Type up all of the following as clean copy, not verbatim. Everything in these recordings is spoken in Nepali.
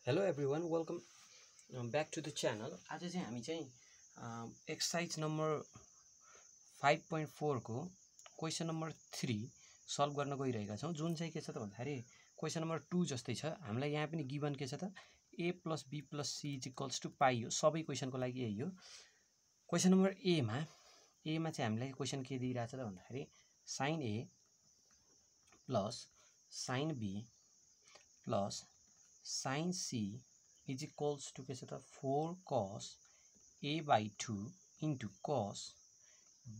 Hello everyone, welcome back to the channel. आज चाहिँ हामी चाहिँ एक्सरसाइज नम्बर 5.4 को क्वेशन नम्बर 3 सल्भ गर्न गइरहेका छौं जुन चाहिँ के छ त भन्दाखेरि क्वेशन नम्बर 2 जस्तै छ। हामीलाई यहाँ पनि गिवन के छ त a + b + c = पाई हो। सबै क्वेशनको लागि यही हो। क्वेशन नम्बर a मा चाहिँ हामीलाई क्वेशन के दिइराछ त भन्दाखेरि sin a + sin b + sin c = के छ त 4 cos a/2 into cos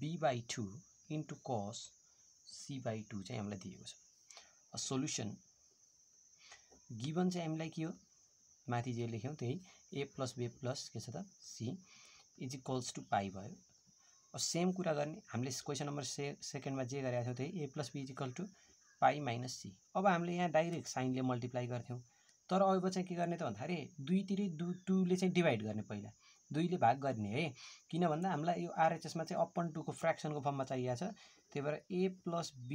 b/2 into cos c/2 चाहिँ हामीलाई दिएको छ। सोलुसन गिवन चाहिँ हामीलाई के हो माथि जे लेख्यौं त्यही a + b + के छ त c = पाई भयो। सेम कुरा गर्ने हामीले क्वेशन नम्बर सेकेन्डमा जे गरेका थियौं त्यही a + b = पाई - c। अब हामीले यहाँ डाइरेक्ट साइनले मल्टिप्लाई गर्थ्यौं तर अब चाहिँ के गर्ने त भन्दाखेरि 2 तिरै 2 ले चाहिँ डिभाइड गर्ने, पहिला 2 ले भाग गर्ने है। किन भन्दा हामीलाई यो आरएचएस मा चाहिँ अपन 2 को फ्र्याक्सनको फर्ममा चाहिएको छ। त्यही भएर a + b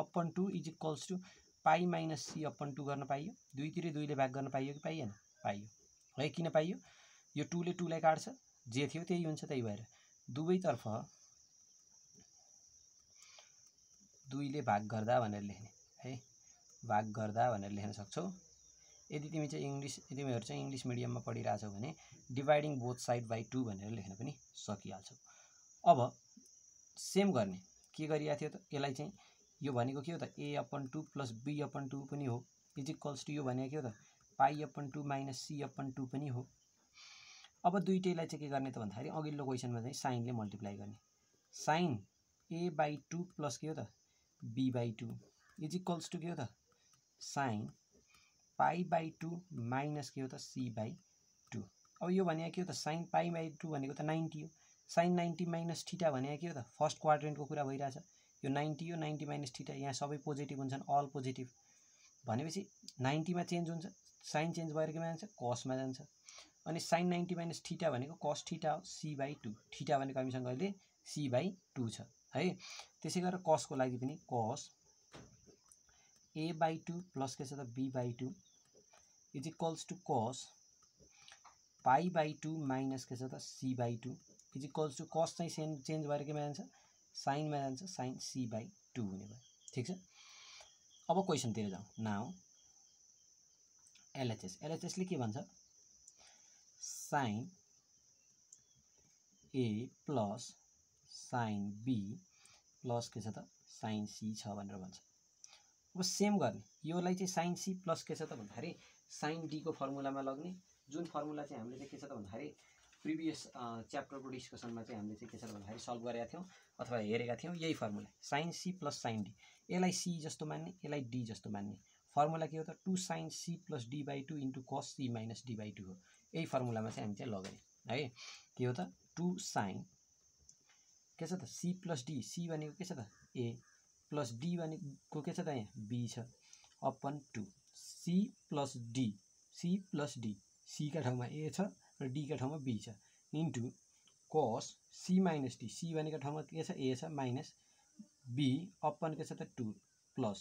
upon 2 = pie - c upon 2 गर्न पाइयो। 2 तिरै 2 ले भाग गर्न पाइयो कि पाइएन? पाइयो है। किन पाइयो? यो 2 ले 2 लाई काट्छ, जे थियो त्यही हुन्छ। त्यही भएर दुवैतर्फ 2 ले भाग गर्दा भनेर लेख्ने है, भाग गर्दा भनेर लेख्न सक्छौ। यदि तिमीहरु चाहिँ इंग्लिश मिडियममा पढिरहेछौ भने डिवाइडिङ बोथ साइड बाइ 2 भनेर लेख्न पनि सकिहाल्छौ। अब सेम गर्ने के गरिया थियो त यसलाई चाहिँ यो भनेको के हो त a अपन 2 + b अपन 2 पनि हो = यो भनेको के हो त पाई अपन 2 - c अपन 2 पनि हो। अब दुईटैलाई चाहिँ के गर्ने त भन्दाखेरि अघिल्लो क्वेशनमा चाहिँ साइनले मल्टिप्लाई गर्ने। sin a/2 + के हो त b/2 = के हो त sin पाई/2 - के हो त c/2। अब यो भनेको के हो त sin पाई/2 भनेको त 90 हो। sin 90 - थीटा भनेको के हो त फर्स्ट क्वाड्रेन्टको कुरा भइराछ। यो 90 हो, 90 - थीटा, यहाँ सबै पोजिटिभ हुन्छन्, अल पोजिटिभ भनेपछि 90 मा चेन्ज हुन्छ, साइन चेन्ज भएर केमा जान्छ कसमा जान्छ। अनि sin 90 - थीटा भनेको cos थीटा हो, c/2। थीटा भनेको हामीसँग अहिले c/2 छ है। त्यसै गरेर cos को लागि पनि cos a/2 + के छ त b/2 = cos पाई/2 - के छ त c/2 = cos चाहिँ चेन्ज भएर केमा जान्छ साइनमा जान्छ, sin c/2 हुने भयो। ठीक छ। अब क्वेशन तिर जाउँ। नाउ एलएचएस ले के भन्छ sin a + sin b + के छ त sin c छ भनेर भन्छ। अब सेम गर्ने योलाई चाहिँ sin c + के छ त भन्दाखेरि sin d को फर्मुलामा लग्ने, जुन फर्मुला चाहिँ हामीले के छ त भन्दाखेरि प्रिभियस च्याप्टरको डिस्कसनमा चाहिँ हामीले के छ त भन्दाखेरि सल्भ गरेका थियौं अथवा हेरेका थियौं। यही formula sin c + sin d, यसलाई c जस्तो मान्ने, यसलाई d जस्तो मान्ने। फर्मुला के हो त 2 sin c + d/2 * cos c - d/2 हो। यही फर्मुलामा चाहिँ हामी चाहिँ लगाउने है। के हो त 2 sin के छ त c + d, c भनेको के छ त a + d भनेको के छ त यहाँ b छ अपन 2 c + d, c का ठाउँमा a छ र d का ठाउँमा b छ into cos c - d, c भनेको ठाउँमा के छ a छ माइनस b अपन के छ त 2 प्लस।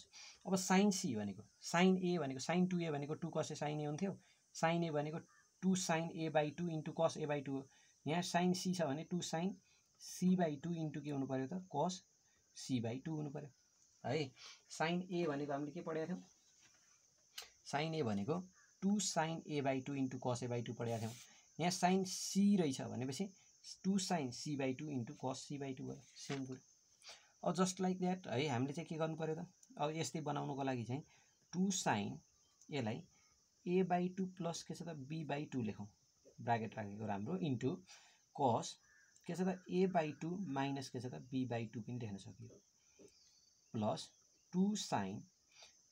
अब sin c भनेको sin a भनेको sin 2a भनेको 2 cos a sin a हुन्थ्यो। sin a भनेको 2 sin a/2 * cos a/2 हो। यहाँ sin c छ भने 2 sin c/2 इन्टु के हुनु पर्यो त cos c/2 हुनु पर्यो है। sin a भनेको हामीले के पढेका थियौं, sin a भनेको 2 sin a/2 * cos a/2 पढेका थियौं। यहाँ sin c रहेछ भनेपछि 2 sin c/2 * cos c/2 भयो। सेम कुरा। अब जस्ट लाइक दैट है, हामीले चाहिँ के गर्नु पर्यो त अब यस्तै बनाउनको लागि चाहिँ 2 sin यसलाई a/2 + के छ त b/2 लेखौं, ब्राकेट राखेको राम्रो, इन्टु cos के छ त a/2 - के छ त b/2 पनि लेख्न सकियो plus 2 sin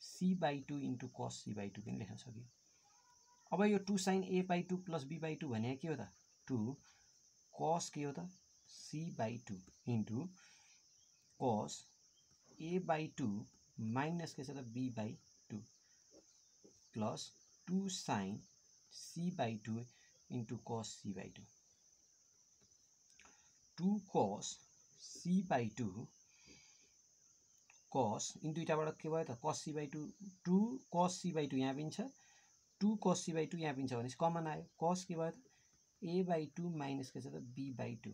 c/2 * cos c/2 पनि लेख्न सकियो। अब यो 2 sin a/2 + b/2 भनेको के हो त 2 cos के हो त c/2 इन्टु cos a/2 - के छ त b/2 plus 2 sin c/2 * cos c/2। 2 cos c/2 cos in दुईटाबाट के भयो त cos c/2, 2 cos c/2 यहाँ पनि छ 2 cos c / 2 यहाँ पनि छ भनेपछि कमन आयो cos के भयो त a/2 माइनस के छ त b/2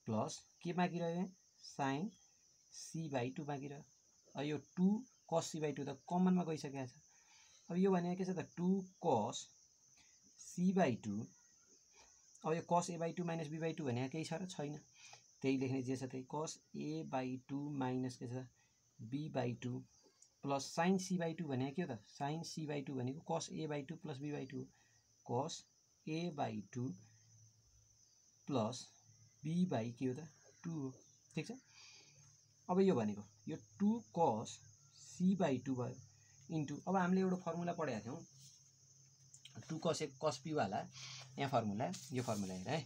प्लस के बाँकी रह्यो यहाँ sin c/2 बाँकी रह्यो। अब यो 2 cos c/2 त कमनमा गइसकेको छ। अब यो भने के छ त 2 cos c/2 अब यो cos a/2 माइनस b/2 भने केही छ र छैन, त्यही लेख्ने जे छ त्यही cos a/2 माइनस के छ b/2 प्लस sin c/2 भने के हो त sin c/2 भनेको cos a/2 plus b/2 cos a/2 plus b/ के हो त 2 हो। ठीक छ। अब यो भनेको यो 2 cos c/2 भयो इन्टु अब हामीले एउटा फर्मुला पढेका थियौँ 2 cos a cos b वाला यहाँ फर्मुला यो फर्मुला हेर है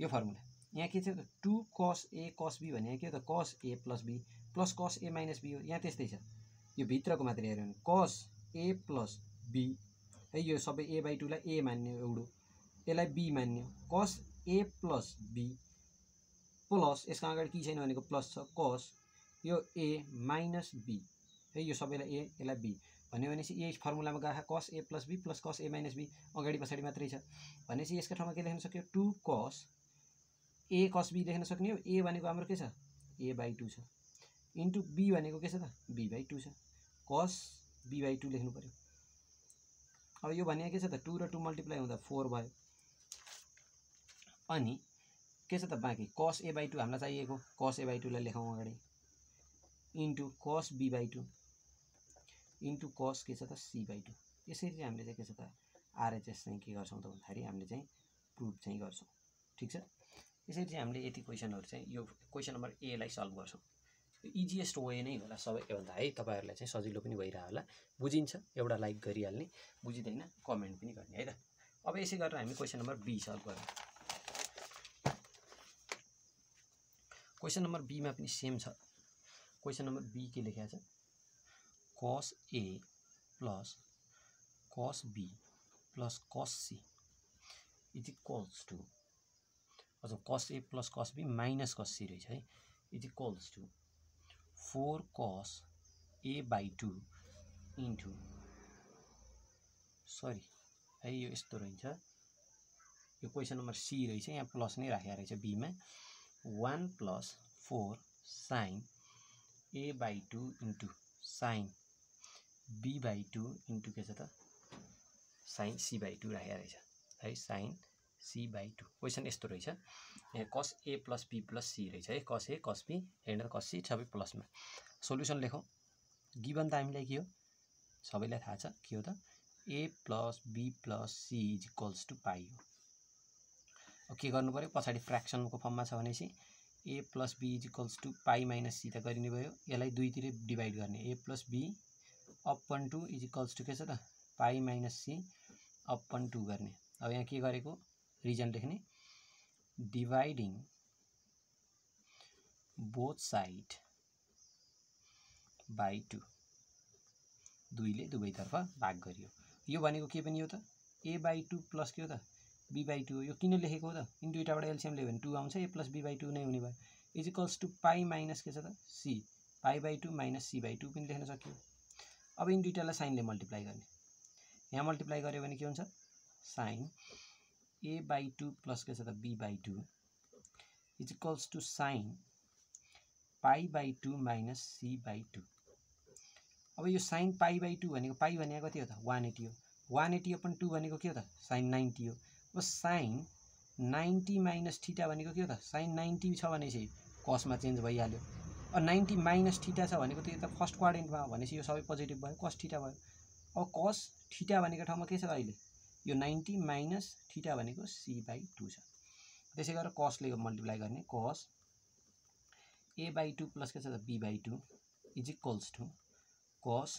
यो फर्मुला यहाँ के छ त 2 cos a cos b भने के हो त cos a plus b plus cos a minus b हो। यहाँ त्यस्तै छ यो भित्रको मात्र हेर्यो भने cos a प्लस b है यो सबै a/2 लाई a मान्ने एउटो यसलाई b मान्ने cos a plus b plus यसको अगाडि के छैन भनेको प्लस छ cos यो a माइनस b है यो सबैलाई a यसलाई b भन्यो भनेपछि यही फर्मुलामा गएको cos a plus b plus cos a minus b अगाडि पछाडि मात्रै छ भनेपछि यसको ठाउँमा के लेख्न सक्यो 2 cos a cos b लेख्न सक्ने हो। a भनेको हाम्रो के छ a/2 छ इन्टु b भनेको के छ त b/2 छ cos b/2 लेख्नु पर्यो। अब यो भने के छ त 2 र 2 मल्टिप्लाई हुँदा 4 भयो अनि के छ त बाँकी cos a/2 हामीलाई चाहिएको cos a/2 लाई लेखौँ अगाडि into cos b/2 into cos के छ त c/2 यसरी चाहिँ हामीले चाहिँ के छ त RHS चाहिँ के गर्छौँ त भन्दाखेरि हामीले चाहिँ प्रुभ चाहिँ गर्छौँ। ठीक छ। यसरी चाहिँ हामीले यति क्वेसनहरु चाहिँ यो क्वेसन नम्बर ए लाई सल्भ गर्छौँ। इजिएस्ट वे नै होला सबैभन्दा है तपाईहरुलाई चाहिँ सजिलो पनि भइरा होला बुझिन्छ एउटा लाइक गरिहाल्ने बुझिदैन कमेन्ट पनि गर्ने है त। अब यसै गरेर हामी क्वेसन नम्बर बी सल्भ गरौँ। क्वेसन नम्बर बी मा पनि सेम छ। क्वेसन नम्बर बी के लेखेको छ cos a plus cos b plus cos c is equals to अझ cos a plus cos b minus cos c रहेछ है is equals to 4 cos a/2 into सरी है यो यस्तो रहन्छ यो क्वेसन नम्बर सी रहेछ यहाँ प्लस नै राखेको रहेछ बी मा 1 plus 4 sin a/2 into sin b/2 into के छ त sin c/2 राखेको रहेछ है sin c/2 क्वेसन यस्तो रहेछ यहाँ cos a plus b plus c रहेछ है cos a cos b हेर्नु cos c सबै प्लसमा सोलुसन लेखौँ। गिभन त हामीलाई के हो सबैलाई थाहा छ के हो त a plus b plus c is equals to पाई हो। अब के गर्नु पर्यो पछाडि फ्र्याक्सनको फर्ममा छ भनेपछि a plus b is equals to pi minus c त गरिने भयो यसलाई दुईतिर डिभाइड गर्ने a plus b upon 2 is equals to के छ त पाई माइनस c अपन 2 गर्ने। अब यहाँ के गरेको रिजन लेख्ने डिभाइडिङ बोथ साइड बाई 2 दुईले दुवैतर्फ भाग गरियो। यो भनेको के पनि हो त a/2 प्लस के हो त b/2 हो। यो किन लेखेको हो त इन दुईटाबाट एलसीएम लियो भने 2 आउँछ a प्लस b/2 नै हुने भयो is equals to pi minus के छ त c पाई/2 माइनस c/2 पनि लेख्न सकियो। अब इन दुईटालाई साइनले मल्टिप्लाई गर्ने यहाँ मल्टिप्लाई गर्यो भने के हुन्छ साइन a/2 प्लस के छ त b/2 is equals to sine पाई/2 माइनस c/2। अब यो साइन पाई/2 भनेको पाई भनेको कति हो त 180 हो 180 अपन 2 भनेको के हो त साइन 90 हो। अब साइन 90 माइनस थीटा भनेको के हो त साइन 90 छ भनेपछि कसमा चेन्ज भइहाल्यो। अब 90 माइनस थीटा छ भनेको त यो त फर्स्ट क्वाड्रेन्टमा हो भनेपछि यो सबै पोजिटिभ भयो cos थीटा भयो। अब cos थीटा भनेको ठाउँमा के छ त अहिले यो 90 माइनस थीटा भनेको c/2 छ। त्यसै गरेर cosले मल्टिप्लाई गर्ने cos a/2 प्लस के छ त b/2 is equals to cos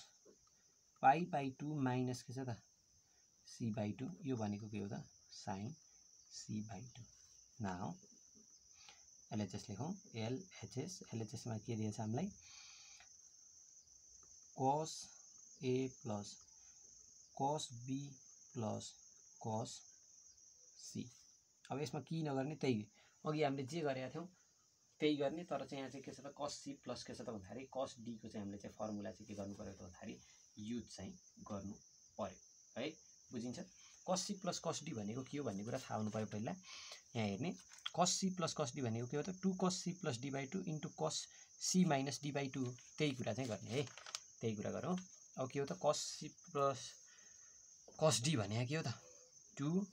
पाई/2 माइनस के छ त c/2 यो भनेको के हो त sin c/2। नाउ एलएचएस लेखौँ एलएचएस मा के दिएछ हामीलाई cos a plus cos b plus cos c। अब यसमा के नगर्ने त्यही अघि हामीले जे गरेका थियौँ त्यही गर्ने तर चाहिँ यहाँ चाहिँ के छ त cos c प्लस के छ त भन्दाखेरि cos d को चाहिँ हामीले चाहिँ फर्मुला चाहिँ के गर्नु पर्यो त भन्दाखेरि युज चाहिँ गर्नु पर्यो है बुझिन्छ cos c plus cos d भनेको के हो भन्ने कुरा थाहा हुनु पर्यो पहिला यहाँ हेर्ने cos c plus cos d भनेको के हो त 2 cos c plus d by 2 into cos c minus d by 2 त्यही कुरा चाहिँ गर्ने है त्यही कुरा गरौँ अब के हो त cos c plus cos d भनेको के हो त 2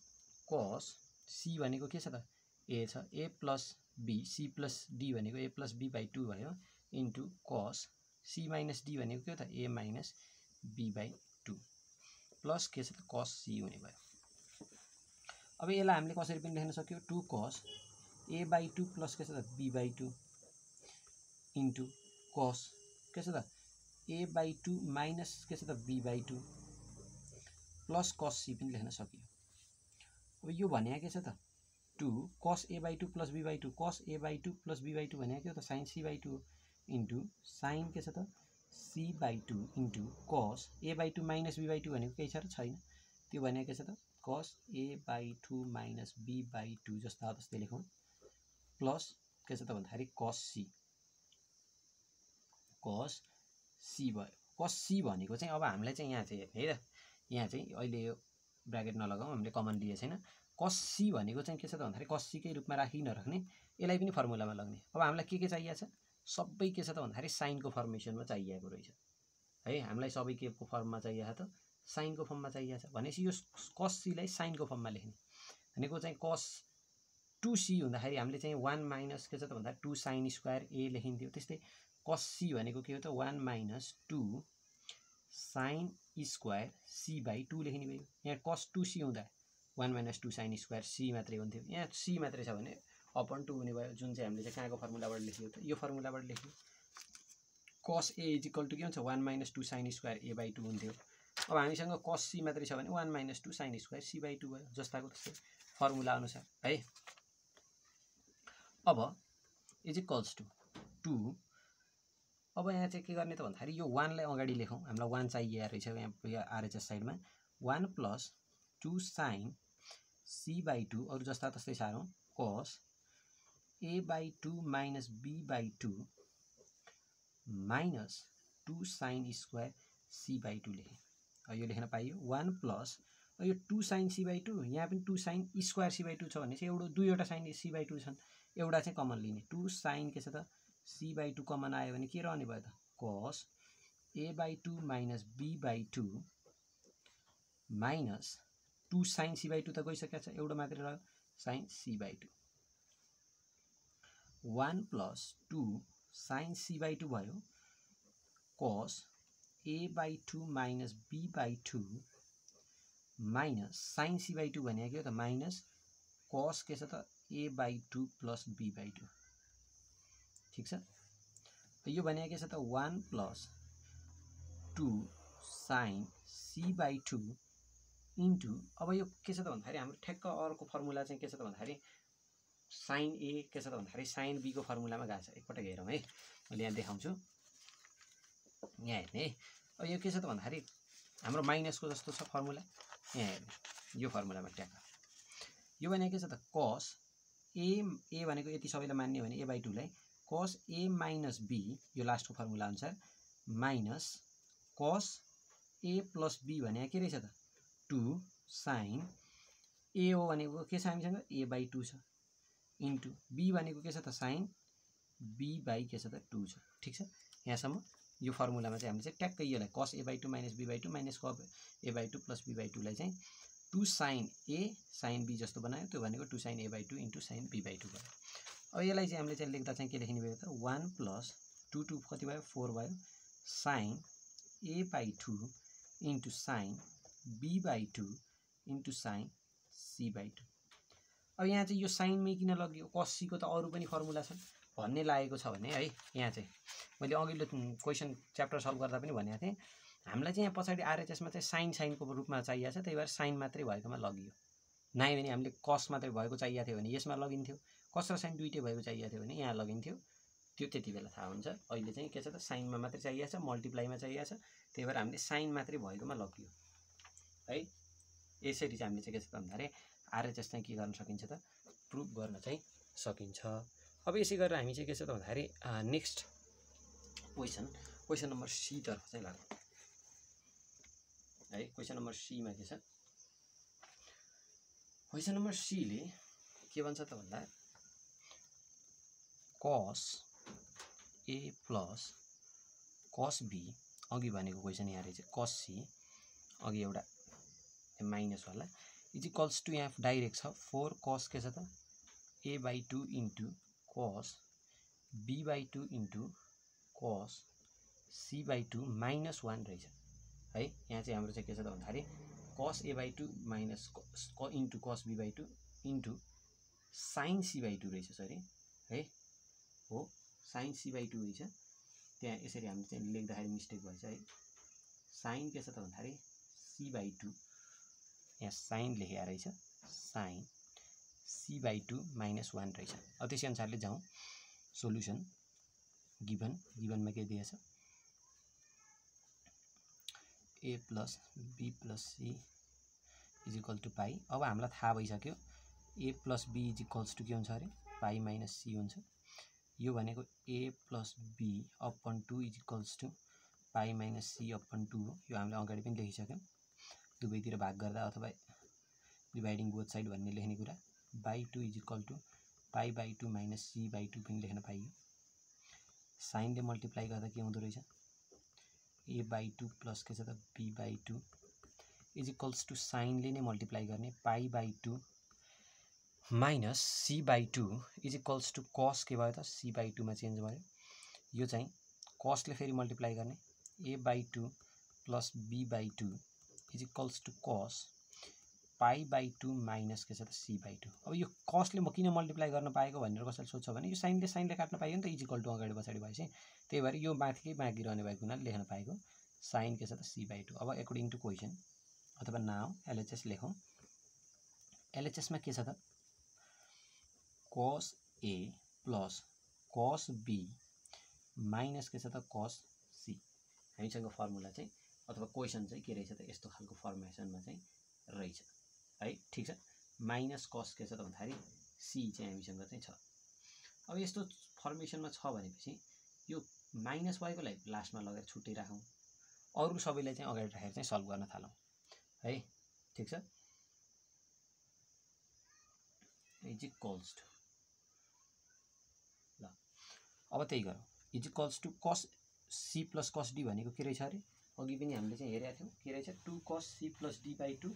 cos c भनेको के छ त a छ a plus b c plus d भनेको a प्लस b by 2 भयो into cos c minus d भनेको के हो त a minus b by 2 plus के छ त cos c हुने भयो अब यसलाई हामीले कसरी पनि लेख्न सक्यौ 2 cos a by 2 प्लस के छ त b by 2 इन्टु cos के छ त a by 2 माइनस के छ त b by 2 plus cos c पनि लेख्न सकियो अब यो भनेको के छ त 2 cos a by 2 plus b by 2 cos a by 2 plus b by 2 भनेको के हो त sin c by 2 into sin के छ त c by 2 into cos a by 2 minus b by 2 भनेको केही छ र छैन त्यो भनेको के छ त cos a by 2 minus b by 2 जस्ता जस्तै लेखौँ प्लस के छ त भन्दाखेरि cos c भयो cos c भनेको चाहिँ अब हामीलाई चाहिँ यहाँ चाहिँ हेर्ने है त यहाँ चाहिँ अहिले यो ब्राकेट नलगाउँ हामीले कमन लिए छैन cos c भनेको चाहिँ के छ त भन्दाखेरि cos c कै रूपमा राखी नराख्ने यसलाई पनि फर्मुलामा लग्ने अब हामीलाई के चाहिएको छ सबै के छ त भन्दाखेरि साइनको फर्मेसनमा चाहिएको रहेछ है हामीलाई सबै के को फर्ममा चाहिएको त साइनको फर्ममा चाहिएको छ भनेपछि यो cos c लाई साइनको फर्ममा लेख्ने भनेको चाहिँ cos 2c हुँदाखेरि हामीले चाहिँ 1 माइनस के छ त भन्दा 2 sin स्क्वायर a लेखिन्थ्यो त्यस्तै cos c भनेको के हो त 1 minus 2 sin square c by 2 लेख्ने भयो यहाँ cos 2c हुँदा 1 माइनस 2 sin स्क्वायर c मात्रै हुन्थ्यो यहाँ c मात्रै छ भने अपन 2 हुने भयो जुन चाहिँ हामीले चाहिँ कहाँको फर्मुलाबाट लेखियो त यो फर्मुलाबाट लेख्यो cos a इक्वल टु के हुन्छ 1 minus 2 sin square a by 2 हुन्थ्यो अब हामीसँग cos c मात्रै छ भने 1 minus 2 sin square c by 2 भयो जस्ताको त्यस्तै फर्मुला अनुसार है अब इज इक्वल्स टु 2 अब यहाँ चाहिँ के गर्ने त भन्दाखेरि यो 1 लाई अगाडि लेखौँ हामीलाई 1 चाहिएको रहेछ यहाँ आरएचएस साइडमा 1 प्लस 2 sin c by 2 अरु जस्ता तस्तै सारौँ cos a by 2 minus b by 2 minus 2 sin square c by 2 लेखेँ यो लेख्न पाइयो 1 प्लस यो 2 sin c by 2 यहाँ पनि 2 sin स्क्वायर c by 2 छ भने चाहिँ एउटा दुईवटा sin c by 2 छन् एउटा चाहिँ कमन लिने 2 sin के छ त c by 2 कमन आयो भने के रहने भयो त cos a by 2 minus b by 2 minus 2 sin c by 2 त गइसकेको छ एउटा मात्रै रह्यो sin c by 2 1 plus 2 sin c by 2 भयो cos a by 2 minus b by 2 minus sin c by 2 भनेको के हो त माइनस cos के छ त a by 2 plus b by 2 ठीक छ यो भनेको के छ त 1 plus 2 sin c by 2 into अब यो के छ त भन्दाखेरि हाम्रो ठ्याक्क अर्को फर्मुला चाहिँ के छ त भन्दाखेरि sin a के छ त भन्दाखेरि sin b को फर्मुलामा गएको छ एकपटक हेरौँ है मैले यहाँ देखाउँछु यहाँ हेर्ने है अब यो के छ त भन्दाखेरि हाम्रो माइनसको जस्तो छ फर्मुला यहाँ हेर्नु यो फर्मुलामा ट्याक्क यो भनेको के छ त cos a भनेको यति सबैलाई मान्ने भने a by 2 लाई cos a माइनस b यो लास्टको फर्मुला अनुसार minus cos a plus b भनेको के रहेछ त 2 sin a हो भनेको के छ हामीसँग a by 2 छ इन्टु b भनेको के छ त sin b by के छ त 2 छ ठीक छ यहाँसम्म यो फर्मुलामा चाहिँ हामीले चाहिँ ट्याक्कै यसलाई cos a by 2 minus b by 2 minus cos a by 2 plus b by 2 लाई चाहिँ 2 sin a sin b जस्तो बनायो त्यो भनेको 2 sin a by 2 into sin b by 2 भयो अब यसलाई चाहिँ हामीले चाहिँ लेख्दा चाहिँ के लेख्ने भयो त 1 प्लस 2 2 कति भयो 4 भयो sin a by 2 into sin b by 2 into sin c by 2 अब यहाँ चाहिँ यो साइनमै किन लग्यो cos c को त अरू पनि फर्मुला छन् भन्ने लागेको छ भने है यहाँ चाहिँ मैले अघिल्लो क्वेसन च्याप्टर सल्भ गर्दा पनि भनेको थिएँ हामीलाई चाहिँ यहाँ पछाडि आरएचएसमा चाहिँ साइनको रूपमा चाहिएको छ त्यही भएर साइन मात्रै भएकोमा लगियो नआयो भने हामीले कस मात्रै भएको चाहिएको थियो भने यसमा लगिन्थ्यो कस र साइन दुईटै भएको चाहिएको थियो भने यहाँ लगिन्थ्यो त्यो त्यति बेला थाहा हुन्छ अहिले चाहिँ के छ त साइनमा मात्रै चाहिएको छ मल्टिप्लाईमा चाहिएको छ त्यही भएर हामीले साइन मात्रै भएकोमा लगियो है यसरी चाहिँ हामीले चाहिँ के छ त भन्दाखेरि आरएचएस चाहिँ के गर्न सकिन्छ त प्रुभ गर्न चाहिँ सकिन्छ अब यसै गरेर हामी चाहिँ के छ त भन्दाखेरि नेक्स्ट क्वेसन नम्बर सी तर्फ चाहिँ लागौँ है। क्वेसन नम्बर सी मा के छ, क्वेसन नम्बर सी ले के भन्छ त भन्दा cos a plus cos b, अघि भनेको क्वेसन यहाँ रहेछ cos c, अघि एउटा माइनस वाला इज इक्वल्स टू यहाँ डाइरेक्ट छ 4 cos के छ त a/2 into cos b/2 into cos c/2 minus 1 रहेछ है। यहाँ चाहिँ हाम्रो चाहिँ के छ त भन्दाखेरि cos a/2 minus into cos b/2 into sin c/2 रहेछ सरी है, हो sin c/2 रहेछ। त्यहाँ यसरी हामीले चाहिँ लेख्दाखेरि मिस्टेक भएछ है। sin के छ त भन्दाखेरि c/2, यहाँ sin लेखेको रहेछ, sin c/2 माइनस 1 रहेछ। अब त्यसै अनुसारले जाउँ सोल्युसन गिभनमा के दिएछ a plus b plus c is equal to pi. अब हामीलाई थाहा भइसक्यो a plus b is equals to के हुन्छ अरे पाई माइनस c हुन्छ। यो भनेको a plus b upon 2 is equals to pi minus c upon 2 हो। यो हामीले अगाडि पनि लेखिसक्यौँ, दुवैतिर भाग गर्दा अथवा डिभाइडिङ बोथ साइड भन्ने लेख्ने कुरा by 2 is equal to pi by 2 minus c/2 पनि लेख्न पाइयो। साइनले मल्टिप्लाई गर्दा के हुँदो रहेछ a/2 प्लस के छ त b/2 इज इक्वल्स टू साइनले नै मल्टिप्लाई गर्ने पाई/2 minus c/2 is equals to cos के भयो त c/2 मा चेन्ज भयो। यो चाहिँ कसले फेरि मल्टिप्लाई गर्ने a/2 plus b/2 is equals to कस पाई/2 माइनस के छ त c/2। अब यो कसले म किन मल्टिप्लाई गर्न पाएको भनेर कसैले सोध्छ भने यो साइनले काट्न पाइयो नि त, इज इक्वल टू अगाडि पछाडि भएपछि, त्यही भएर यो माथिकै बाँकी रहने भएको हुनाले लेख्न पाएको साइन के छ त c/2। अब एकोर्डिङ टू क्वेसन अथवा नाउ एलएचएस लेखौँ। एलएचएसमा के छ त cos a plus cos b minus के छ त cos c। हामीसँग फर्मुला चाहिँ अथवा क्वेसन चाहिँ के रहेछ त यस्तो खालको फर्मेसनमा चाहिँ रहेछ है। ठिक छ, माइनस कस के छ त भन्दाखेरि सी चाहिँ हामीसँग चाहिँ छ। अब यस्तो फर्मेसनमा छ भनेपछि यो माइनस भएकोलाई लास्टमा लगेर छुट्टै राखौँ, अरू सबैलाई चाहिँ अगाडि राखेर चाहिँ सल्भ गर्न थालौँ है। ठिक छ, इज इक्वल्स टू ल अब त्यही गरौँ इज इक्वल्स टू कस सी प्लस कस डी भनेको के रहेछ अरे अघि पनि हामीले चाहिँ हेरेका थियौँ के रहेछ 2 cos c plus d/2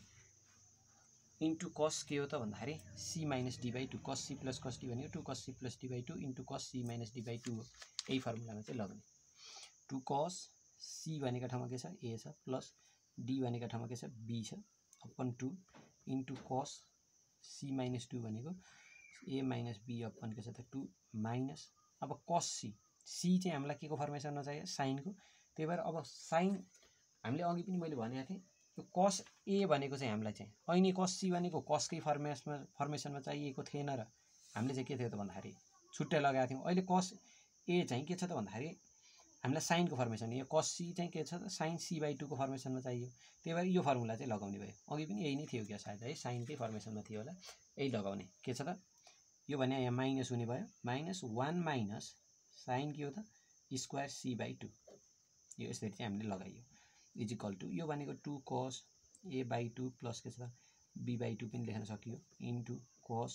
into कस के हो त भन्दाखेरि c minus d/2 cos c plus cos D भनेको 2 cos c plus d/2 into cos c minus d/2 हो। यही फर्मुलामा चाहिँ लग्ने 2 cos c भनेको ठाउँमा के छ a छ प्लस d भनेको ठाउँमा के छ b छ upon 2 into cos c minus 2 भनेको a माइनस b अपन के छ त 2 माइनस अब cos c चाहिँ हामीलाई के को फर्मेसनमा चाहियो साइनको, त्यही भएर अब साइन हामीले अघि पनि मैले भनेको थिएँ यो cos a भनेको चाहिँ हामीलाई चाहिँ अहिले cos c भनेको कसकै फर्मेसनमा चाहिएको थिएन र हामीले चाहिँ के थियो त भन्दाखेरि छुट्टै लगाएको थियौँ। अहिले cos a चाहिँ के छ त भन्दाखेरि हामीलाई साइनको फर्मेसन, यो cos c चाहिँ के छ त sin c/2 को फर्मेसनमा चाहियो, त्यही भएर यो फर्मुला चाहिँ लगाउने भयो। अघि पनि यही नै थियो क्या सायद है, साइनकै फर्मेसनमा थियो होला, यही लगाउने के छ त यो भने यहाँ माइनस हुने भयो माइनस 1 माइनस साइन के हो त स्क्वायर c/2 यो यसरी चाहिँ हामीले लगाइयो इज इक्वल टू यो भनेको 2 cos a/2 प्लस के छ त b/2 पनि लेख्न सकियो इन्टु cos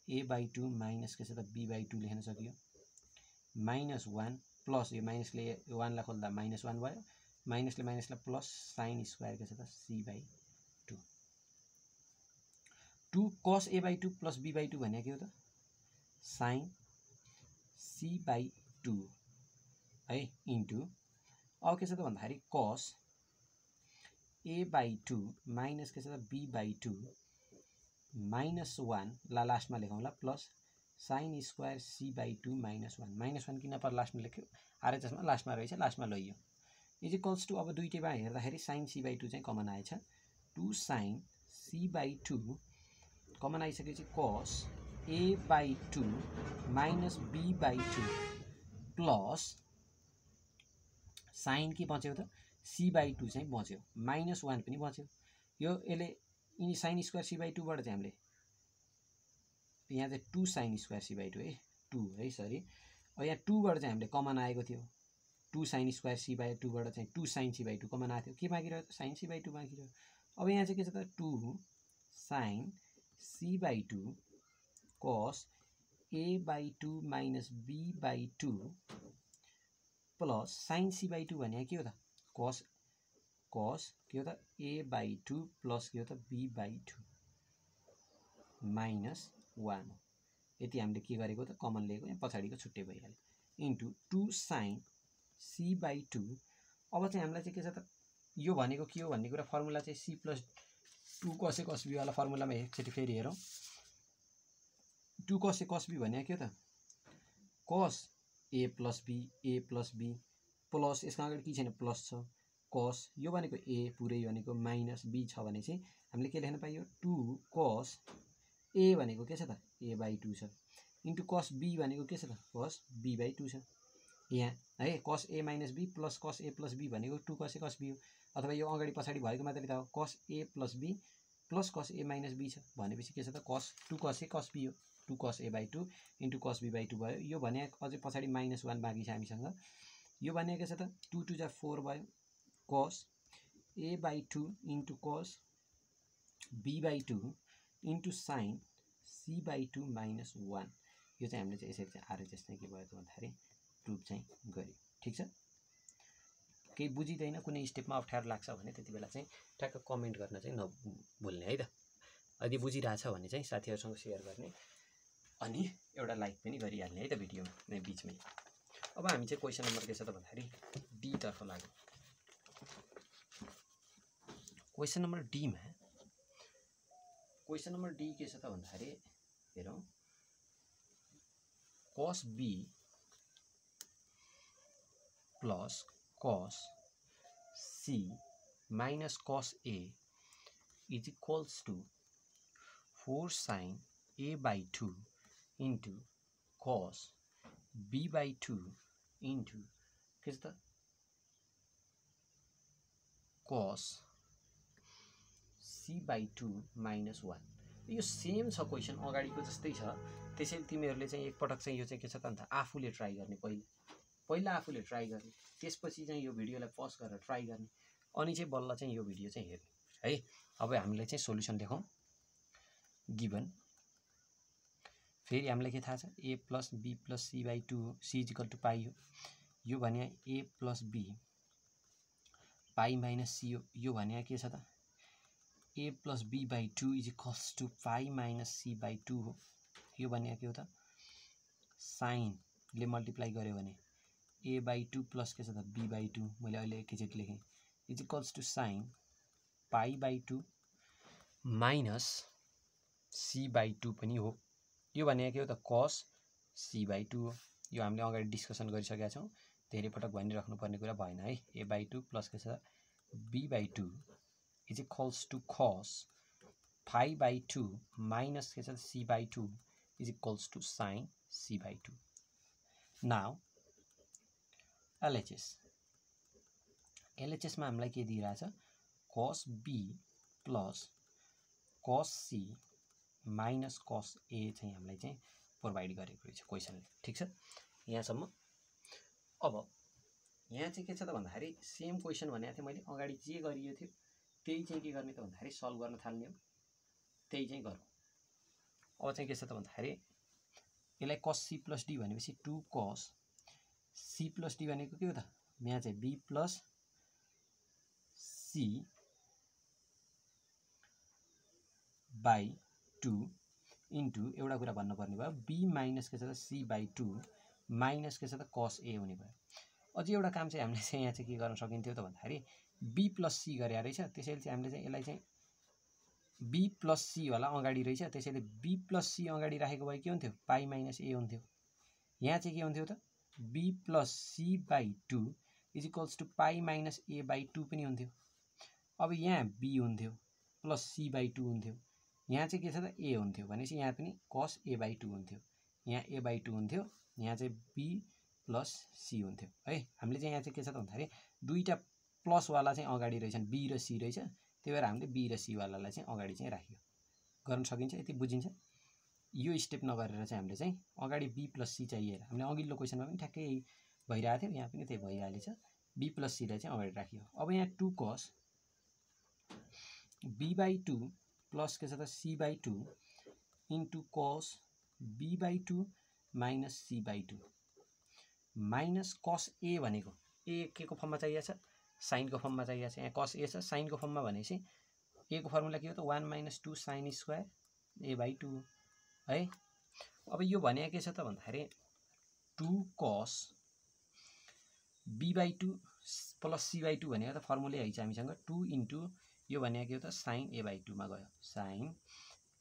a/2 माइनस के छ त b/2 लेख्न सकियो माइनस 1 प्लस यो माइनसले 1 लाई खोल्दा माइनस 1 भयो माइनसले माइनसलाई प्लस साइन स्क्वायर के छ त c/2 2 cos a/2 plus b/2 भने के हो त साइन c/2 है इन्टु अब के छ त भन्दाखेरि cos a/2 माइनस के छ त b/2 माइनस 1 ला लास्टमा लेखौँला plus sine square c/2 minus 1 किन पर लास्टमा लेख्यो आरएचएसमा लास्टमा रहेछ लास्टमा लैयो इज इक्वल्स टू अब दुईटैमा हेर्दाखेरि साइन c/2 चाहिँ कमन आएछ 2 साइन c/2 कमन आइसकेपछि cos a/2 minus b/2 plus sign के बच्यो त c/2 चाहिँ बच्यो माइनस 1 पनि बच्यो। यो यसले यिनी साइन स्क्वायर c/2 बाट चाहिँ हामीले यहाँ चाहिँ 2 साइन स्क्वायर c/2 है 2 है सरी अब यहाँ 2 बाट चाहिँ हामीले कमन आएको थियो 2 sin स्क्वायर c बाई 2 बाट चाहिँ 2 sin c बाई 2 कमन आएको थियो के बाँकी रह्यो sin c बाई 2 बाँकी रह्यो अब यहाँ चाहिँ के छ त 2 sin c by 2 cos a by 2 minus b by 2 plus sin c by 2 भने के हो त cos के हो त a बाई 2 प्लस के हो त b बाई 2 माइनस 1 हो यति हामीले के गरेको त कमन लिएको यहाँ पछाडिको छुट्टै भइहाल्यो इन्टु 2 sin c बाई 2 अब चाहिँ हामीलाई चाहिँ के छ त यो भनेको के हो भन्ने कुरा फर्मुला चाहिँ c plus 2 cos a cos b वाला फर्मुलामा एकचोटि फेरि हेरौँ 2 cos a cos b भने के हो त cos a plus b plus यसको अगाडि के छैन प्लस छ cos यो भनेको a पुरै भनेको माइनस b छ भने चाहिँ हामीले के लेख्न पाइयो 2 cos a भनेको के छ त a बाई 2 छ इन्टु cos b भनेको के छ त cos b बाई 2 छ यहाँ है cos a minus b plus cos a plus b भनेको 2 cos a cos b हो अथवा यो अगाडि पछाडि भएको मात्रै त हो cos a plus b plus cos a minus b छ भनेपछि के छ त cos 2 cos a cos b हो 2 cos a by 2 into cos b by 2 भयो यो भने अझै पछाडि माइनस 1 बाँकी छ हामीसँग यो भने के छ त 2 2 जा 4 भयो cos a by 2 into cos b by 2 into sin c by 2 minus 1 यो चाहिँ हामीले चाहिँ यसरी चाहिँ आरएचएस चाहिँ के भयो त भन्दाखेरि प्रुफ चाहिँ गर्यो ठिक छ केही बुझिदैन कुनै स्टेपमा अप्ठ्यारो लाग्छ भने त्यति बेला चाहिँ ठ्याक्क कमेन्ट गर्न चाहिँ नभुल्ने है त यदि बुझिरहेछ भने चाहिँ साथीहरुसँग शेयर गर्ने अनि एउटा लाइक पनि गरिहाल्ने है त भिडियो नै बीचमै अब हामी चाहिँ क्वेशन नम्बर के छ त भन्दाखेरि डी तर्फ लाग्यौं क्वेशन नम्बर डी मा क्वेशन नम्बर डी के छ त भन्दाखेरि हेरौं cos b plus cos c minus cos a is equals to 4 sin a by 2 into cos b by 2 into के छ त cos c by 2 minus 1 यो सेम छ क्वेशन अगाडिको जस्तै छ त्यसैले तिमीहरुले चाहिँ एक पटक चाहिँ यो चाहिँ के छ त भन्दा आफुले ट्राई गर्ने पहिला आफुले ट्राई गर्ने त्यसपछि चाहिँ यो भिडियोलाई पज गरेर ट्राई गर्ने अनि चाहिँ बल्ल चाहिँ यो भिडियो चाहिँ हेर्ने है अब हामीले चाहिँ सोलुसन लेखौं गिवन फेरि हामीलाई के थाहा छ a plus b plus c by 2 c is equal to pi हो यो भने a plus b pi minus c हो यो भने के छ त a plus b by 2 is equals to pi minus c by 2 हो यो भने के हो त sin ले मल्टिप्लाई गर्यो भने a by 2 plus के छ त b by 2 मैले अहिले एकैचोटी लेखेँ is equals to sin pi by 2 minus c by 2 पनि हो यो भने के हो त cos c by 2 हो यो हामीले अगाडि डिस्कसन गरिसकेका छौं धेरै पटक भनिराख्नु पर्ने कुरा भएन है a by 2 plus के छ b by 2 is equals to cos pi by 2 minus के छ c by 2 is equals to sin c by 2 now LHS मा हामीलाई के दिइराछ cos b plus cos c minus cos a चाहिँ हामीलाई चाहिँ प्रोवाइड गरेको रहेछ क्वेशनले ठीक छ यहाँसम्म अब यहाँ चाहिँ के छ त भन्दाखेरि सेम क्वेशन भनेको थिए मैले अगाडि जे गरियो थियो त्यही चाहिँ के गर्ने त भन्दाखेरि सल्भ गर्न थाल्ने हो त्यही चाहिँ गरौँ अब चाहिँ के छ त भन्दाखेरि यसलाई cos c plus d भनेपछि 2 cos c plus d भनेको के हो त यहाँ चाहिँ b plus c by 2 into एउटा कुरा भन्नुपर्ने भयो b माइनस के छ त c by 2 माइनस के छ त cos a हुने भयो अझै एउटा काम चाहिँ हामीले चाहिँ यहाँ चाहिँ के गर्न सकिन्थ्यो त भन्दाखेरि b plus c गरे रहेछ त्यसैले चाहिँ हामीले चाहिँ यसलाई चाहिँ b plus c होला अगाडि रहेछ त्यसैले b plus c अगाडि राखेको भए के हुन्थ्यो पाई माइनस a हुन्थ्यो यहाँ चाहिँ के हुन्थ्यो त b plus c by 2 is equals to pi minus a by 2 पनि हुन्थ्यो अब यहाँ b हुन्थ्यो प्लस c by 2 हुन्थ्यो यहाँ चाहिँ के छ त a हुन्थ्यो भनेपछि यहाँ पनि cos a by 2 हुन्थ्यो यहाँ a by 2 हुन्थ्यो यहाँ चाहिँ b प्लस c हुन्थ्यो है हामीले चाहिँ यहाँ चाहिँ के छ त भन्दाखेरि दुईटा प्लस वाला चाहिँ अगाडि रहेछन् b र c रहेछ त्यही भएर हामीले b र c वालालाई चाहिँ अगाडि चाहिँ राख्यो गर्न सकिन्छ यति बुझिन्छ यो स्टेप नगरेर चाहिँ हामीले चाहिँ अगाडि b plus c चाहिए हामीले अघिल्लो क्वेशनमा पनि ठ्याक्कै भइरहेको थियो, यहाँ पनि त्यही भइहालेछ। b + c लाई चाहिँ अगाडि राखियो। अब यहाँ 2 cos b/2 प्लस के छ त c/2 into cos b/2 minus c/2 minus cos a भनेको a के को फर्ममा चाहिएको छ, साइनको फर्ममा चाहिएको छ। यहाँ cos a छ, साइनको फर्ममा भनेपछि a को फर्मुला के हो त 1 - 2 sin स्क्वायर a/2 है। अब यो भने के छ त भन्दाखेरि 2 cos b/2 प्लस c/2 भनेको त फर्मुलै है हामीसँग 2 इन्टु यो भने के हो त sin a/2 मा गयो, sin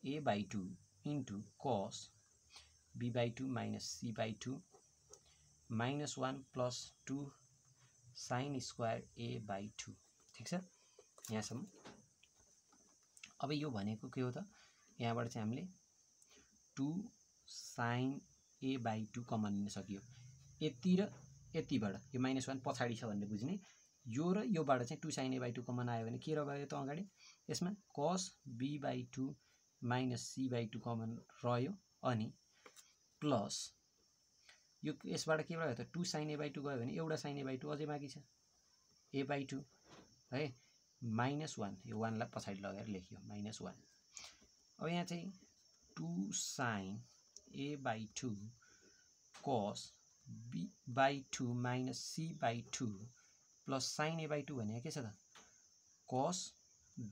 a/2 into cos b/2 minus c/2 minus 1 plus 2 sin square a/2। ठिक छ यहाँसम्म। अब यो भनेको के हो त, यहाँबाट चाहिँ हामीले 2 sin a/2 कमन लिन सकियो। यति र यतिबाट यो -1 पछाडि छ भन्ने बुझ्ने। यो र योबाट चाहिँ 2 sin a/2 कमन आयो भने के रह्यो त अगाडि यसमा cos b/2 minus c/2 common रह्यो अनि प्लस यो यसबाट के रह्यो त 2 sin a/2 गयो भने एउटा sin a/2 अझै बाँकी छ a/2 है, -1 यो 1 लाई पछाडि लगेर लेखियो -1। अब यहाँ चाहिँ 2 sin a/2 cos b/2 minus c/2 plus sin a/2 भने के छ त cos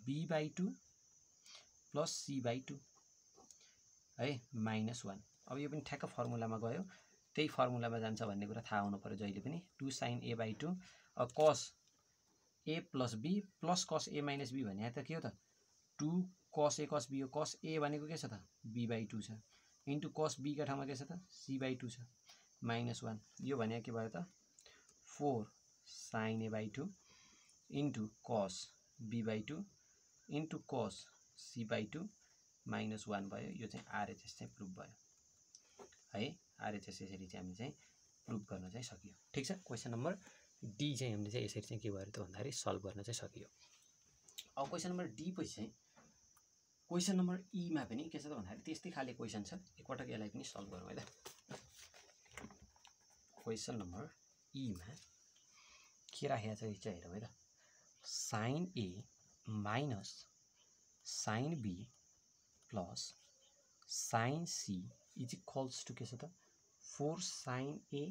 b/2 प्लस c/2 है -1। अब यो पनि ठ्याक्क फर्मुलामा गयो, त्यही फर्मुलामा जान्छ भन्ने कुरा थाहा हुनु पर्यो जहिले पनि। 2 sin a/2 cos a plus b plus cos a minus b भने त के हो त 2 cos a cos b हो। cos a भनेको के छ त b/2 छ इन्टु cos b का ठाउँमा के छ त c/2 छ -1। यो भने के भयो त 4 sin a/2 into cos b/2 into cos c/2 -1 भयो। यो चाहिँ आरएचएस चाहिँ प्रुभ भयो है। आरएचएस यसरी चाहिँ हामी चाहिँ प्रुभ गर्न चाहिँ सकियो। ठिक छ, क्वेसन नम्बर डी चाहिँ हामीले चाहिँ यसरी चाहिँ के भयो त भन्दाखेरि सल्भ गर्न चाहिँ सकियो। अब क्वेसन नम्बर डी पछि चाहिँ क्वेसन नम्बर ई मा पनि के छ त भन्दाखेरि त्यस्तै खाले क्वेसन छ। एकपटक यसलाई पनि सल्भ गरौँ है त। क्वेसन नम्बर ई मा के राखेको छ चाहिँ हेरौँ है त। sin a minus sin b plus sin c is equals to के छ त 4 sin a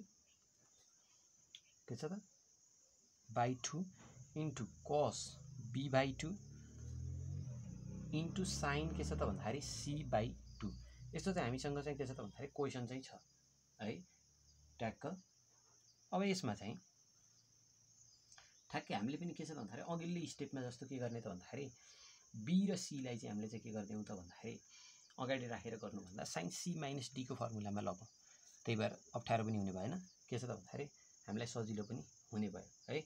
के छ त by 2 into cos b/2 into sin के छ त भन्दाखेरि c/2। यस्तो चाहिँ हामीसँग चाहिँ के छ त भन्दाखेरि क्वेसन चाहिँ छ है ट्याक्क। अब यसमा चाहिँ ठ्याक्कै हामीले पनि के छ त भन्दाखेरि अघिल्लो स्टेपमा जस्तो के गर्ने त भन्दाखेरि b र c लाई चाहिँ हामीले चाहिँ के गर्दैछौँ त भन्दाखेरि अगाडि राखेर गर्नुभन्दा sin c माइनस d को फर्मुलामा लगौँ। त्यही भएर अप्ठ्यारो पनि हुने भएन, के छ त भन्दाखेरि हामीलाई सजिलो पनि हुने भयो है।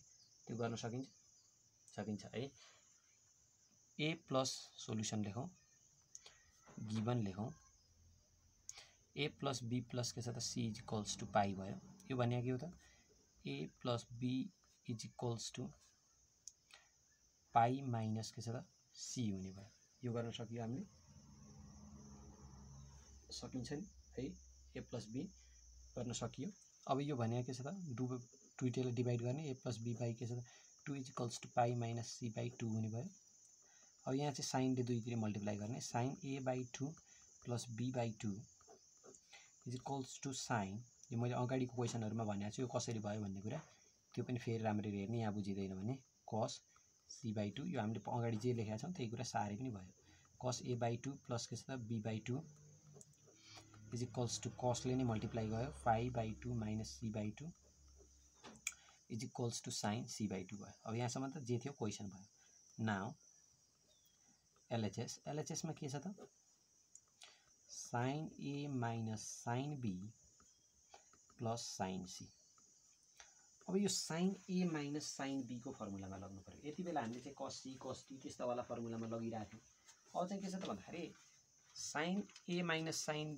त्यो गर्न सकिन्छ है। a प्लस सोल्युसन लेखौँ, गिभन लेखौँ a प्लस b प्लस के छ त c इज इक्वल्स टु पाई भयो। यो भने के हो त a plus b is equals to pi minus के छ त c हुने भयो। यो गर्न सकियो हामीले, सकिन्छ नि है। a प्लस b गर्न सकियो। अब यो भने के छ त दुईटैलाई डिभाइड गर्ने a प्लस b बाई के छ त 2 is equals to pi minus c/2 हुने भयो। अब यहाँ चाहिँ साइनले दुईतिर मल्टिप्लाई गर्ने, sin a/2 plus b/2 is equals to sine, यो मैले अगाडिको क्वेसनहरुमा भनेको छु यो कसरी भयो भन्ने कुरा, त्यो पनि फेरि राम्ररी हेर्ने, यहाँ बुझिदैन भने cos c/2 यो हामीले अगाडि जे लेखेका छौं त्यही कुरा सारे पनि भयो। cos a/2 प्लस के छ त b/2 is equals to cos ले नै मल्टिप्लाई गयो पाई/2 minus c/2 is equals to sin c/2 भयो। अब यहाँसम्म त जे थियो क्वेसन भयो। नाउ एलएचएस मा के छ त sin a minus sin b plus sin c। अब यो sin a minus sin b को फर्मुलामा लाग्नु पर्यो। यति बेला हामीले चाहिँ cos c cos d त्यस्ता वाला फर्मुलामा लगिरहेको थियौं। अब चाहिँ के छ त भन्दाखेरि sin a माइनस sin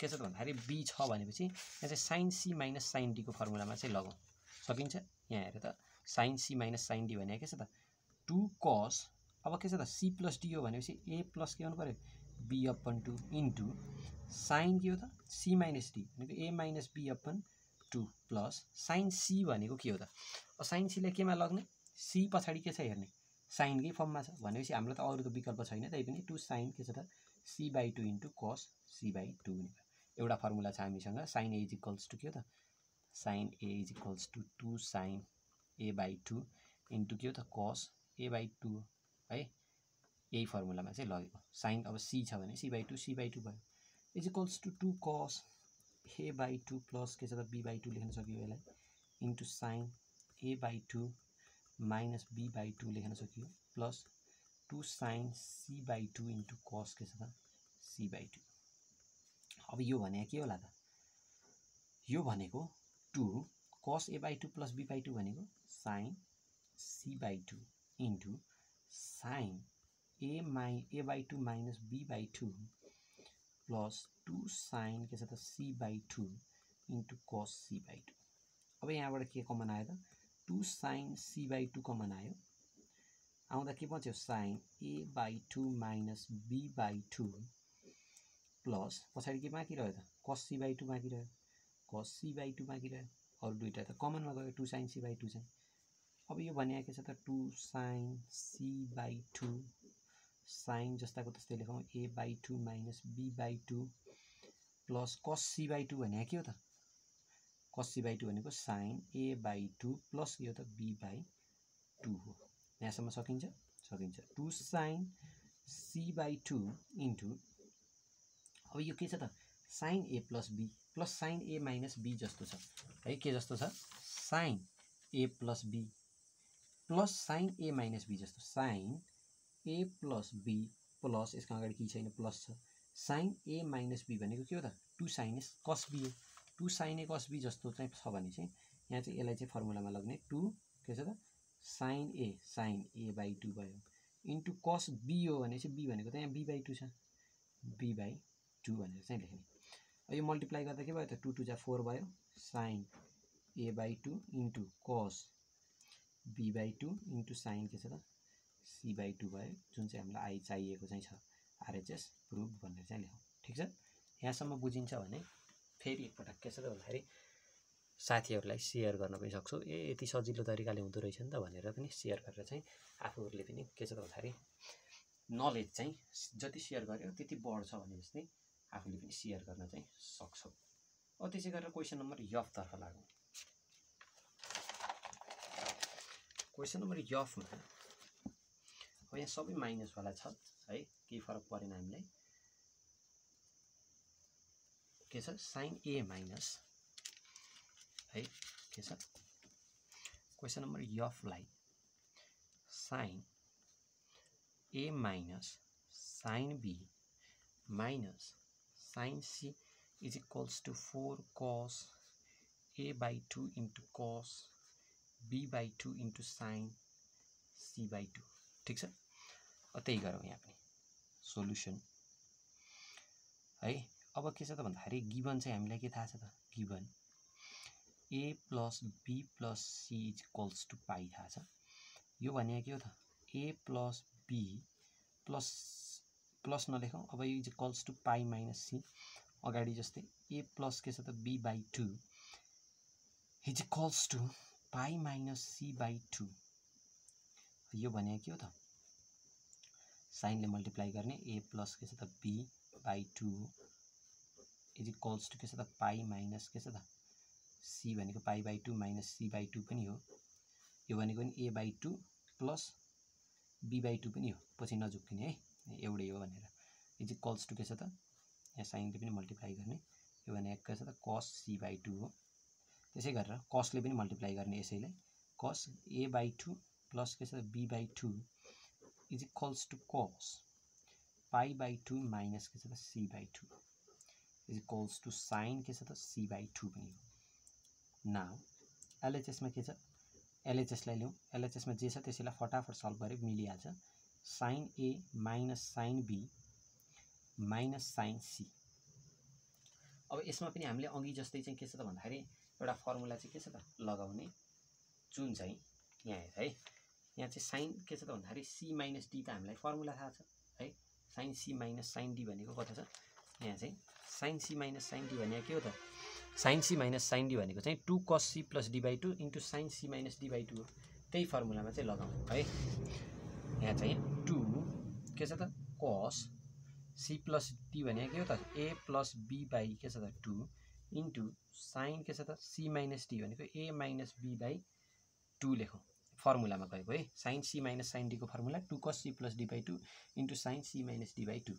के छ त भन्दाखेरि b छ भनेपछि यहाँ चाहिँ sin c minus sin d को फर्मुलामा चाहिँ लगौं। सकिन्छ? यहाँ हेर त sin c minus sin d भने के छ त 2 cos, अब के छ त c प्लस d हो भनेपछि a प्लस के हुनु पर्यो b अपन 2 इन्टु sin के हो त c माइनस d भनेको a minus b upon 2 plus sine c भनेको के हो त? साइन सीलाई केमा लग्ने? सी पछाडि के छ हेर्ने, साइनकै फर्ममा छ भनेपछि हाम्रो त अरू त विकल्प छैन, त्यही पनि 2 साइन के छ त c/2 इन्टु कस c/2 हुने भयो। एउटा फर्मुला छ हामीसँग sine a is equals to के हो त? Sine a is equals to 2 sine a/2 into के हो त कस a/2 है। यही फर्मुलामा चाहिँ लगेको साइन अब सी छ भने c/2 c/2 भयो इज इक्वल्स टु 2 कस a/2 प्लस के छ त b/2 लेख्न सकियो यसलाई into sine a/2 minus b/2 लेख्न सकियो प्लस 2 साइन c/2 इन्टु कस के छ त c/2। अब यो भने के होला त? यो भनेको 2 कस a/2 प्लस b/2 भनेको sine c/2 into sine a/2 minus b/2 plus 2 sine के छ त c/2 इन्टु कस c/2। अब यहाँबाट के कमन आयो त? 2 साइन c/2 कमन आयो, आउँदा के बच्यो sign a/2 minus b/2 plus पछाडि के बाँकी रह्यो त? कस c/2 बाँकी रह्यो, कस c/2 बाँकी रह्यो, अरू दुईटा त कमनमा गयो 2 साइन c/2 चाहिँ। अब यो भने के छ त 2 साइन c/2 साइन जस्ताको त्यस्तै लेखौँ a/2 minus b/2 plus cos c/2 भने के हो त? कस c/2 भनेको साइन a/2 प्लस यो त b/2 हो। यहाँसम्म सकिन्छ? सकिन्छ। 2 साइन c/2 इन्टु अब यो के छ त? Sine a plus b plus sine a minus b जस्तो छ है। के जस्तो छ? Sine a plus b plus sine a minus b जस्तो। Sine a plus b plus यसको अगाडि के छैन प्लस छ साइन a माइनस b भनेको के हो त? 2 साइन ए कस b हो। 2 साइन ए कस b जस्तो चाहिँ छ भने चाहिँ यहाँ चाहिँ यसलाई चाहिँ फर्मुलामा लग्ने 2 के छ त? साइन a/2 भयो इन्टु कस b हो भने चाहिँ b भनेको त यहाँ b/2 छ, b/2 भनेर चाहिँ लेख्ने। यो मल्टिप्लाई गर्दा के भयो त? 2 2 जा 4 भयो साइन a/2 इन्टु कस b/2 इन्टु साइन के छ त c/2 भयो, जुन चाहिँ हामीलाई चाहिएको चाहिँ छ आरएचएस प्रुभ भनेर चाहिँ लेखौँ। ठिक छ? यहाँसम्म बुझिन्छ भने फेरि एकपटक के छ त भन्दाखेरि साथीहरूलाई सेयर गर्न पनि सक्छौ। यति सजिलो तरिकाले हुँदो रहेछ नि त भनेर पनि सेयर गरेर चाहिँ आफूहरूले पनि के छ त भन्दाखेरि नलेज चाहिँ जति सेयर गर्यो त्यति बढ्छ भने जस्तै आफूले पनि सेयर गर्न चाहिँ सक्छौ। अब त्यसै गरेर क्वेसन नम्बर यफ तर्फ लागौँ। क्वेसन नम्बर यफमा अब यहाँ सबै माइनसवाला छ है, केही फरक परेन हामीलाई। के छ? साइन ए माइनस है के छ? क्वेसन नम्बर यफलाई sine A minus sine be minus sine C is equals to 4 cos a/2 into कस b/2 इन्टु साइन c/2। ठिक छ? त्यही गरौँ यहाँ पनि सोल्युसन है। अब के छ त भन्दाखेरि गिभन चाहिँ हामीलाई के थाहा छ त? Given a plus b plus c is equals to pi थाहा छ। यो भने के हो त? a plus b plus plus नलेखौँ, अब यो is equals to pi minus c अगाडि जस्तै a प्लस के छ त b/2 is equals to pi minus c/2। यो भने के हो त? साइनले मल्टिप्लाई गर्ने a प्लस के छ त b/2 इज इक्वल्स टु के छ त पाई माइनस के छ त c भनेको पाई/2 माइनस c/2 पनि हो। यो भनेको नि a/2 प्लस b/2 पनि हो, पछि नझुक्किने है, एउटै हो भनेर। इज इक्वल्स टु के छ त? यहाँ साइनले पनि मल्टिप्लाई गर्ने, यो भनेको के छ त कस c/2 हो। त्यसै गरेर कसले पनि मल्टिप्लाई गर्ने यसैलाई, कस a/2 प्लस के छ त b/2 इज इक्वल्स टु कस पाई/2 माइनस के छ त c/2 is equals to sign के छ त c/2 पनि हो। नाउ एलएचएसमा के छ? एलएचएसलाई लिउँ। एलएचएसमा जे छ त्यसैलाई फटाफट सल्भ गरे मिलिहाल्छ। Sine A minus sine be minus sine c. अब यसमा पनि हामीले अघि जस्तै चाहिँ के छ त भन्दाखेरि एउटा फर्मुला चाहिँ के छ त लगाउने, जुन चाहिँ यहाँ हेर है, यहाँ चाहिँ साइन के छ त भन्दाखेरि सी माइनस डी त हामीलाई फर्मुला थाहा छ है। Sine C minus sine d भनेको कता छ? यहाँ चाहिँ sine C minus sine d भनेको के हो त? Sine C minus sine d भनेको चाहिँ 2 cos c plus D by 2 into sine C minus D by 2 हो। त्यही फर्मुलामा चाहिँ लगाउँ है। यहाँ चाहिँ 2 के छ त cos c प्लस डी भनेको के हो त a प्लस b बाई के छ त 2 इन्टु साइन के छ त c माइनस डी भनेको a माइनस b बाई 2 लेखौँ। फर्मुलामा गएको है। साइन सी माइनस साइन डीको formula 2 cos c plus D by 2 into sine C minus D by 2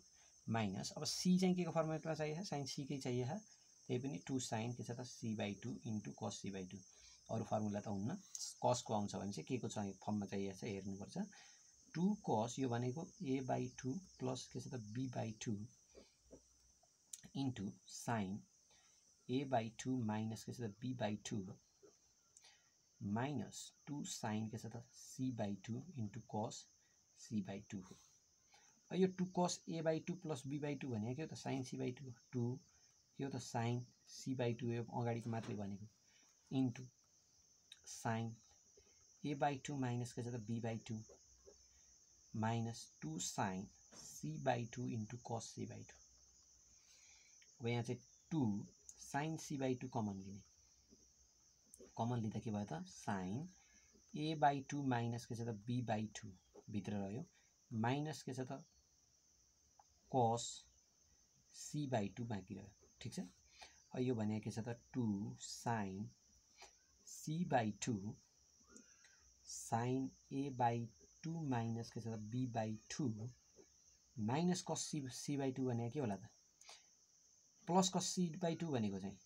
minus अब सी चाहिँ के को फर्मुलामा चाहिए साइन सी कै चाहिए त्यही पनि 2 साइन के छ त c by 2 into cos c by 2 अरू फर्मुला त हुन्न। cos को आउँछ भने चाहिँ के को चाहिँ फर्ममा चाहिए छ हेर्नुपर्छ। 2 cos यो भनेको a बाई 2 प्लस के छ त b by 2 into sine a by 2 minus के छ त b बाई 2 माइनस 2 साइन के छ त c by 2 into cos c by 2 हो। यो 2 cos a by 2 plus b by 2 भनेको के हो त साइन c बाई 2 2 यो त साइन c बाई 2 यो अगाडिको मात्रै भनेको into sine a by 2 minus के छ त b by 2 minus 2 sine c by 2 into cos c by 2। अब यहाँ चाहिँ 2 साइन c बाई 2 कमन लिने। कमन लिँदा के भयो त साइन a बाई 2 माइनस के छ त b बाई 2 भित्र रह्यो माइनस के छ त cos c बाई 2 बाँकी रह्यो। ठिक छ। यो भने के छ त 2 sine c by 2 sine a by 2 minus के छ त b by 2 minus cos c by 2 भनेको के होला त प्लस cos c बाई 2 भनेको चाहिँ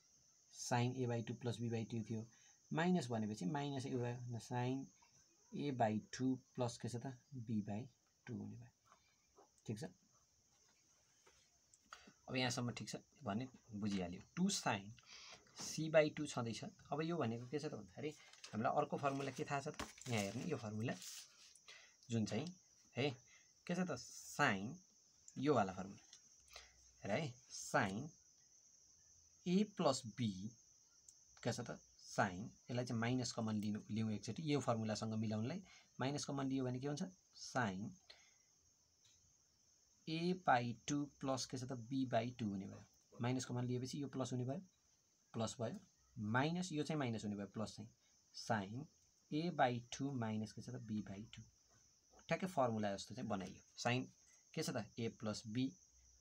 sine a by 2 plus b by 2 थियो माइनस भनेपछि माइनस ए भयो साइन a बाई 2 प्लस के छ त b बाई 2 हुने भयो। ठिक छ। अब यहाँसम्म ठिक छ भने बुझिहाल्यो। 2 साइन c बाई 2 छँदैछ। अब यो भनेको के छ त भन्दाखेरि हामीलाई अर्को फर्मुला के थाहा छ त यहाँ हेर्ने यो फर्मुला जुन चाहिँ है के छ त साइन यो वाला फर्मुला है साइन a प्लस b के छ त साइन यसलाई चाहिँ माइनस कमन लिउँ एकचोटि यो फर्मुलासँग मिलाउनलाई माइनस कमन लियो भने के हुन्छ साइन a बाई 2 प्लस के छ त b बाई 2 हुने भयो। माइनस कमन लिएपछि यो प्लस हुने भयो प्लस भयो माइनस यो चाहिँ माइनस हुने भयो प्लस चाहिँ साइन a बाई 2 माइनस के छ त b बाई 2 ठ्याक्कै फर्मुला जस्तो चाहिँ बनाइयो। साइन के छ त a प्लस b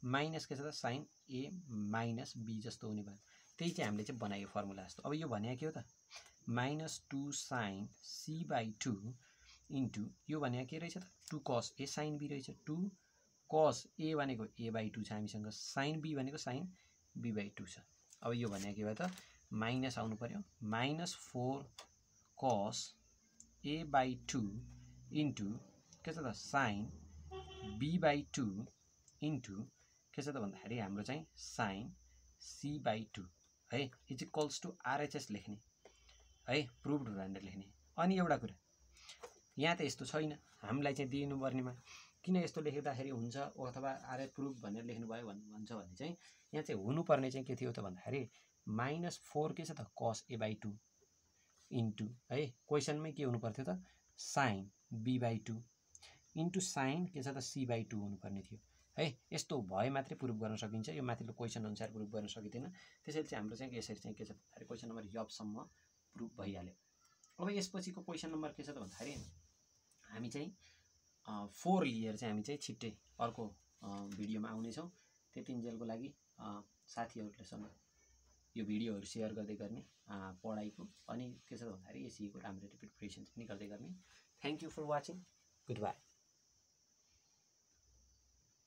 माइनस के छ त साइन a माइनस b जस्तो हुने भयो। त्यही चाहिँ हामीले चाहिँ बनायो फर्मुला जस्तो। अब यो भने के हो त minus 2 sine c by 2 into यो भने के रहेछ त 2 cos a साइन b रहेछ 2 cos a भनेको a बाई 2 छ हामीसँग साइन b भनेको साइन b बाई 2 छ। अब यो भने के भयो त माइनस आउनु पर्यो minus 4 cos a by 2 into के छ त साइन b बाई 2 इन्टु के छ त भन्दाखेरि हाम्रो चाहिँ साइन c बाई 2 है इज इक्वल्स टु आरएचएस लेख्ने है प्रुभड भनेर लेख्ने। अनि एउटा कुरा यहाँ त यस्तो छैन हामीलाई चाहिँ दिनुपर्नेमा किन यस्तो लेख्दाखेरि हुन्छ अथवा आरएच प्रुफ भनेर लेख्नुभयो भन्छ भने चाहिँ यहाँ चाहिँ हुनुपर्ने चाहिँ के थियो त भन्दाखेरि माइनस 4 के छ त cos a बाई 2 इन्टु है क्वेसनमै के हुनु पर्थ्यो त sine b by 2 into sine के छ त c बाई 2 हुनुपर्ने थियो है। यस्तो भए मात्रै प्रुफ गर्न सकिन्छ। यो माथिल्लो क्वेसन अनुसार प्रुफ गर्न सकिँदैन। त्यसैले चाहिँ हाम्रो चाहिँ यसरी चाहिँ के छ भन्दाखेरि क्वेसन नम्बर यबसम्म प्रुफ भइहाल्यो। अब यसपछिको क्वेसन नम्बर के छ त भन्दाखेरि हामी चाहिँ 4 लिएर चाहिँ हामी चाहिँ छिट्टै अर्को भिडियोमा आउनेछौँ। त्यतिन्जेलको लागि साथीहरुसँग यो भिडियोहरु शेयर गर्दै गर्ने पढाइको अनि के छ भन्दाखेरि एसईको राम्रो प्रिपरेसन पनि गर्दै गर्ने। Thank you for watching. Good by.